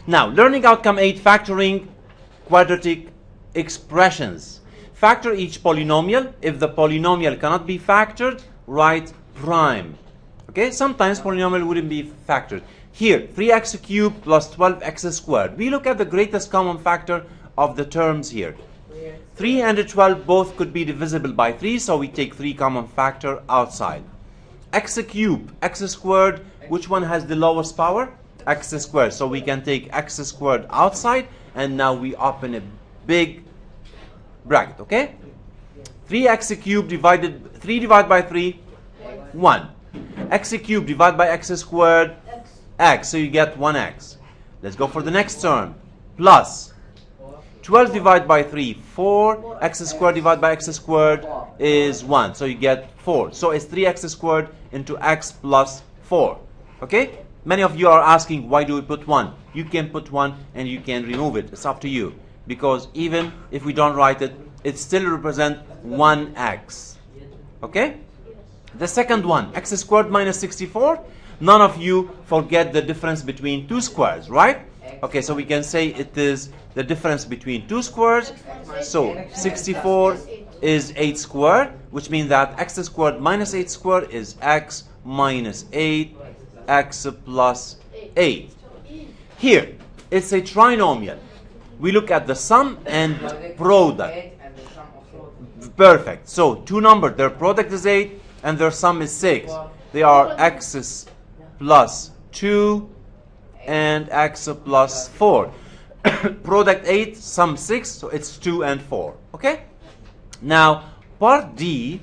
Now, learning outcome 8, factoring quadratic expressions. Factor each polynomial. If the polynomial cannot be factored, write prime. Okay, sometimes polynomial wouldn't be factored. Here, 3x cubed plus 12x squared. We look at the greatest common factor of the terms here. 3 and 12 both could be divisible by 3, so we take 3 common factor outside. X cubed, x squared, which one has the lowest power? X squared. So we can take x squared outside, and now we open a big bracket, okay? 3x cubed divided, 3 divided by 3, 1. X cubed divided by x squared, x, so you get 1x. Let's go for the next term. Plus 12 divided by 3, 4. X squared divided by x squared is 1, so you get 4. So it's 3x squared into x plus 4. Okay? Many of you are asking, why do we put 1? You can put 1 and you can remove it. It's up to you. Because even if we don't write it, it still represents 1x. Okay? The second one, x squared minus 64. None of you forget the difference between two squares, right? Okay, so we can say it is the difference between two squares. So 64 is 8 squared, which means that x squared minus 8 squared is x minus 8, x plus 8. Here, it's a trinomial. We look at the sum and product. Perfect. So two numbers, their product is 8 and their sum is 6. They are x plus 2 and x plus 4. Product 8, sum 6, so it's 2 and 4. Okay? Now, part D,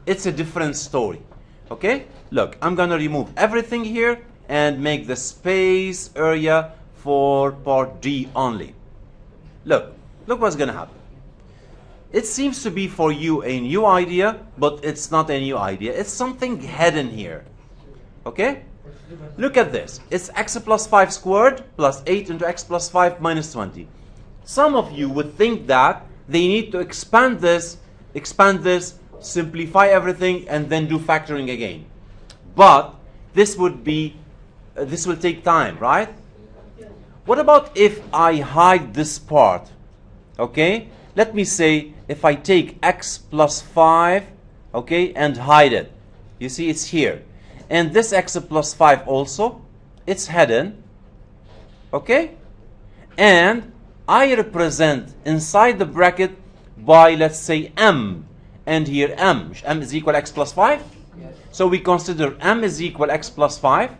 it's a different story. Okay? Look, I'm going to remove everything here and make the space area for part D only. Look what's going to happen. It seems to be for you a new idea, but it's not a new idea. It's something hidden here. Okay? Look at this. It's x plus 5 squared plus 8 into x plus 5 minus 20. Some of you would think that they need to expand this, simplify everything, and then do factoring again. But this will take time, right? What about if I hide this part? Okay? Let me say if I take x plus 5, okay, and hide it. You see, it's here. And this x plus 5 also, it's hidden. Okay? And I represent inside the bracket by, let's say, m. And here m. M is equal x plus 5. Yes. So we consider m is equal x plus 5.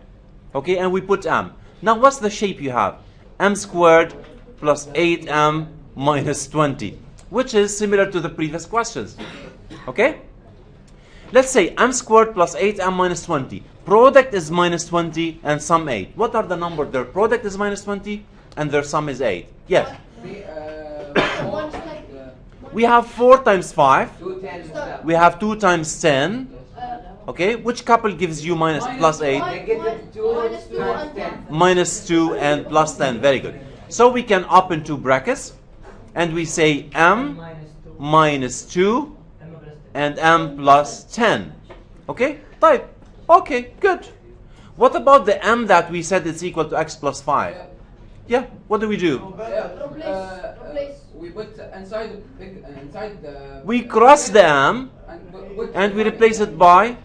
Okay? And we put m. Now what's the shape you have? M squared plus 8m minus 20. Which is similar to the previous questions. Okay? Let's say m squared plus 8m minus 20. Product is minus 20 and sum 8. What are the numbers? Their product is minus 20 and their sum is 8. Yes? We have 4 times 5. We have 2 times 10. Okay? Which couple gives you plus 8? Minus 2 and plus 10. Very good. So we can open two brackets. And we say m minus 2 and m plus 10. Okay? Type. Okay, good. What about the m that we said is equal to x plus 5? Yeah, what do we do? We put inside the... We cross the m and we replace it by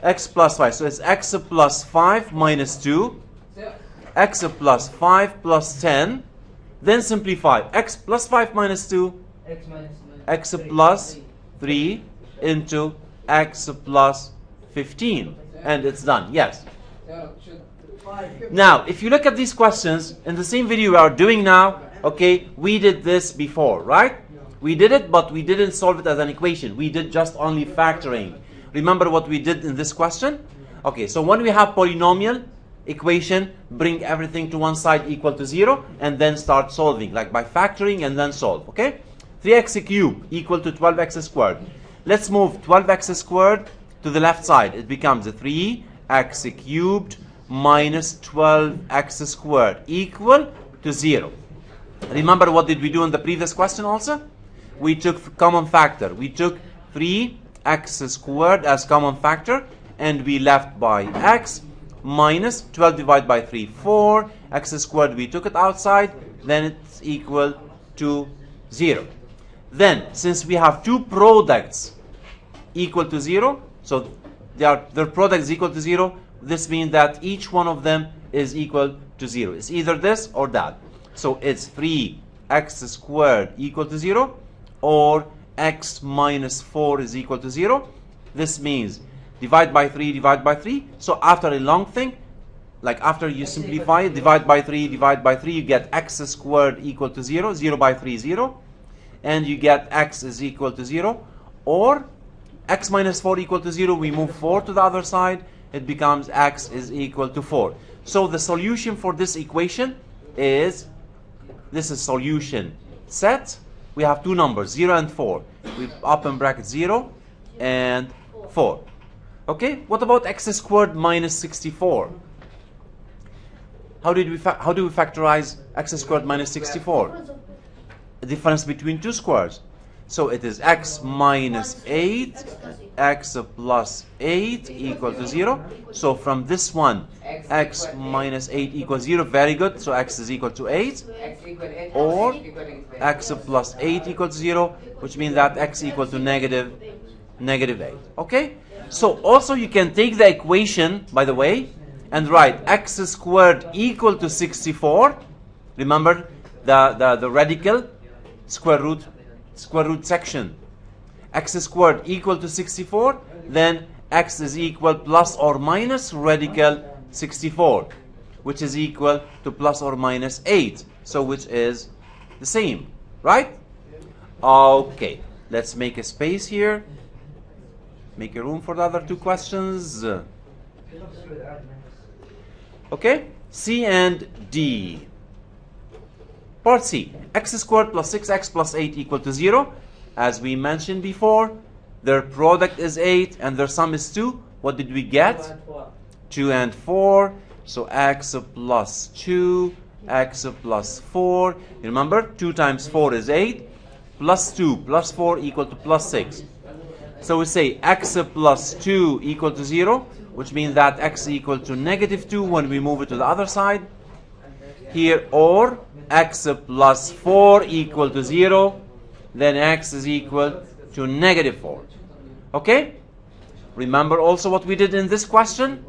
x plus 5. So it's x plus 5 minus 2, x plus 5 plus 10. Then simplify. X plus 5 minus 2, x plus 3 into x plus 15. And it's done. Yes. Now, if you look at these questions, in the same video we are doing now, okay, we did this before, right? We did it, but we didn't solve it as an equation. We did just only factoring. Remember what we did in this question? Okay, so when we have polynomial equation, bring everything to one side equal to 0 and then start solving, like by factoring and then solve, okay? 3x cubed equal to 12x squared. Let's move 12x squared to the left side. It becomes a 3x cubed minus 12x squared equal to 0. Remember what did we do in the previous question also? We took common factor. We took 3x squared as common factor and we left by x minus 12 divided by 3, 4, x squared, we took it outside, then it's equal to 0. Then, since we have two products equal to 0, so their product is equal to 0, this means that each one of them is equal to 0. It's either this or that. So it's 3x squared equal to 0, or x minus 4 is equal to 0. This means divide by 3, divide by 3. So after a long thing, like after you simplify it, divide by 3, you get x squared equal to 0. 0 by 3, 0. And you get x is equal to 0. Or x minus 4 equal to 0. We move 4 to the other side. It becomes x is equal to 4. So the solution for this equation is, this is solution set. We have two numbers, 0 and 4. We open bracket 0 and 4. Okay, what about x squared minus 64? How do we factorize x squared minus 64? A difference between two squares. So it is x minus 8, x plus 8 equal to 0. So from this one, x minus 8 equals 0. Very good. So x is equal to 8. Or x plus 8 equals 0, which means that x equal to negative 8. Okay? So also you can take the equation, by the way, and write x squared equal to 64. Remember the radical square root section. X squared equal to 64, then x is equal plus or minus radical 64, which is equal to plus or minus 8. So which is the same, right? Okay, let's make a space here. Make a room for the other two questions. Okay, C and D. Part C, x squared plus 6x plus 8 equal to 0. As we mentioned before, their product is 8 and their sum is 2. What did we get? 2 and 4. So x plus 2, x plus 4. You remember, 2 times 4 is 8. Plus 2 plus 4 equal to plus 6. So we say x plus 2 equal to 0, which means that x equal to negative 2 when we move it to the other side. Here, or x plus 4 equal to 0, then x is equal to negative 4. Okay? Remember also what we did in this question?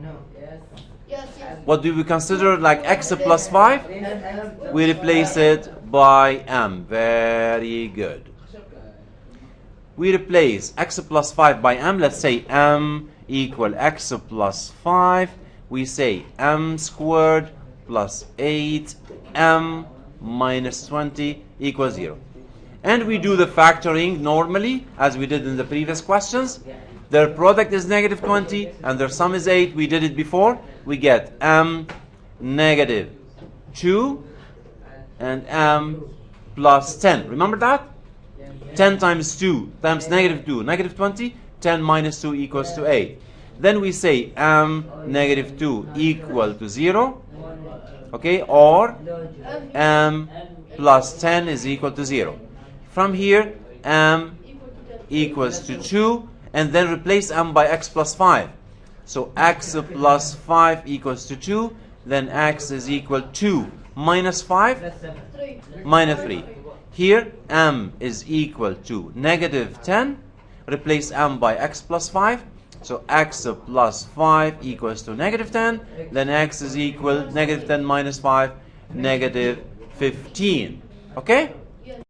What do we consider like x plus 5? We replace it by m. Very good. We replace x plus 5 by m. Let's say m equal x plus 5. We say m squared plus 8m minus 20 equals 0. And we do the factoring normally, as we did in the previous questions. Their product is negative 20, and their sum is 8. We did it before. We get m negative 2 and m plus 10. Remember that? 10 times 2 times negative 2, negative 20. 10 minus 2 equals to 8. Then we say m negative 2 equal to 0. Okay, or m plus 10 is equal to 0. From here, m equals to 2, and then replace m by x plus 5. So x plus 5 equals to 2, then x is equal to minus 5, minus 3. Here, m is equal to negative 10. Replace m by x plus 5. So x plus 5 equals to negative 10. Then x is equal negative 10 minus 5, negative 15. Okay?